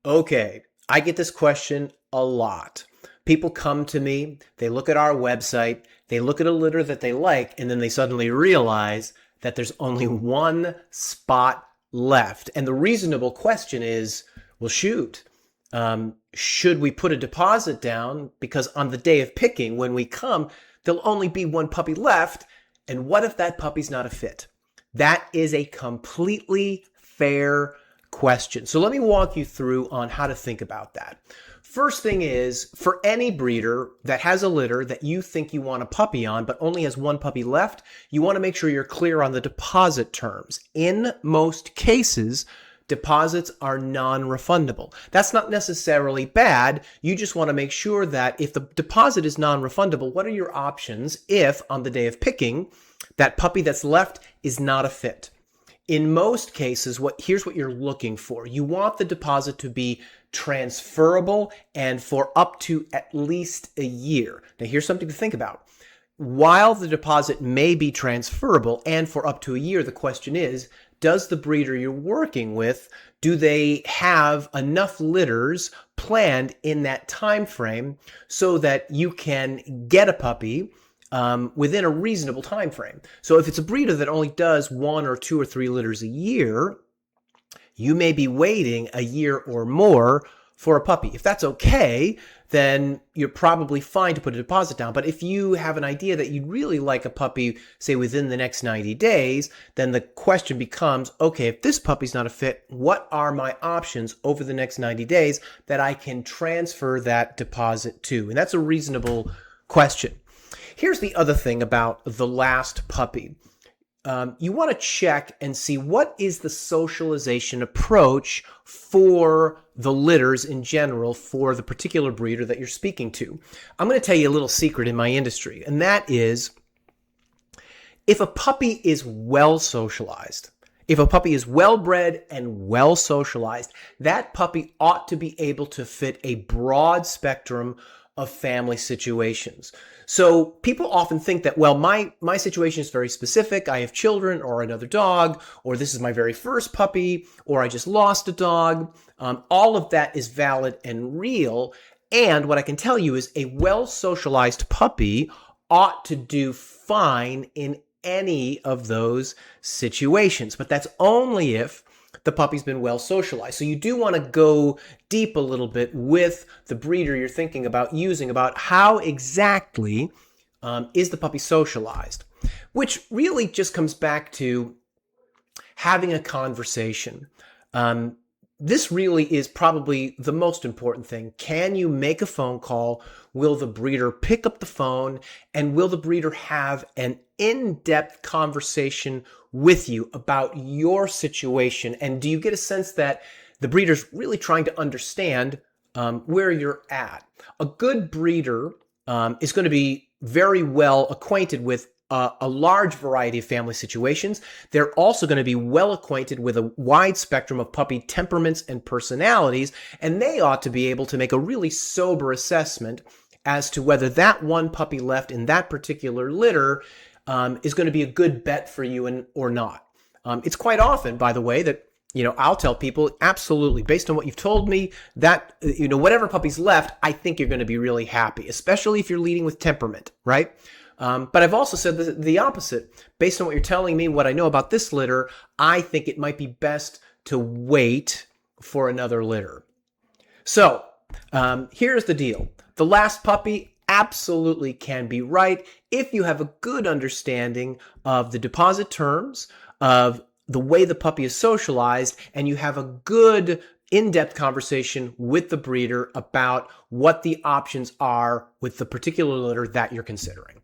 Okay, I get this question a lot. People come to me, they look at our website, they look at a litter that they like, and then they suddenly realize that there's only one spot left. And the reasonable question is, well, shoot, should we put a deposit down? Because on the day of picking, when we come, there'll only be one puppy left. And what if that puppy's not a fit? That is a completely fair question. So let me walk you through on how to think about that. First thing is, for any breeder that has a litter that you think you want a puppy on, but only has one puppy left, you want to make sure you're clear on the deposit terms. In most cases, deposits are non-refundable. That's not necessarily bad. You just want to make sure that if the deposit is non-refundable, what are your options if on the day of picking, that puppy that's left is not a fit? In most cases, here's what you're looking for. You want the deposit to be transferable and for up to at least a year. Now, here's something to think about. While the deposit may be transferable and for up to a year, the question is, does the breeder you're working with, do they have enough litters planned in that time frame so that you can get a puppy within a reasonable time frame? So if it's a breeder that only does 1 or 2 or 3 litters a year, you may be waiting a year or more for a puppy. If that's okay, then you're probably fine to put a deposit down. But if you have an idea that you'd really like a puppy, say within the next 90 days, then the question becomes, okay, if this puppy's not a fit, what are my options over the next 90 days that I can transfer that deposit to? And that's a reasonable question. Here's the other thing about the last puppy. You want to check and see what is the socialization approach for the litters in general for the particular breeder that you're speaking to. I'm going to tell you a little secret in my industry, and that is if a puppy is well socialized, if a puppy is well bred and well socialized, that puppy ought to be able to fit a broad spectrum of family situations. So people often think that, well, my situation is very specific. I have children or another dog, or this is my very first puppy, or I just lost a dog. All of that is valid and real. And what I can tell you is a well-socialized puppy ought to do fine in any of those situations. But that's only if the puppy's been well socialized. So you do want to go deep a little bit with the breeder you're thinking about using about how exactly is the puppy socialized, which really just comes back to having a conversation. This really is probably the most important thing. Can you make a phone call? Will the breeder pick up the phone? And will the breeder have an in-depth conversation with you about your situation? And do you get a sense that the breeder's really trying to understand where you're at? A good breeder is going to be very well acquainted with a large variety of family situations. They're also going to be well acquainted with a wide spectrum of puppy temperaments and personalities, and they ought to be able to make a really sober assessment as to whether that one puppy left in that particular litter is going to be a good bet for you or not. It's quite often, by the way, that I'll tell people, absolutely, based on what you've told me, that, whatever puppy's left, I think you're going to be really happy, especially if you're leading with temperament, right? But I've also said the opposite. Based on what you're telling me, what I know about this litter, I think it might be best to wait for another litter. So here's the deal. The last puppy absolutely can be right if you have a good understanding of the deposit terms, of the way the puppy is socialized, and you have a good in-depth conversation with the breeder about what the options are with the particular litter that you're considering.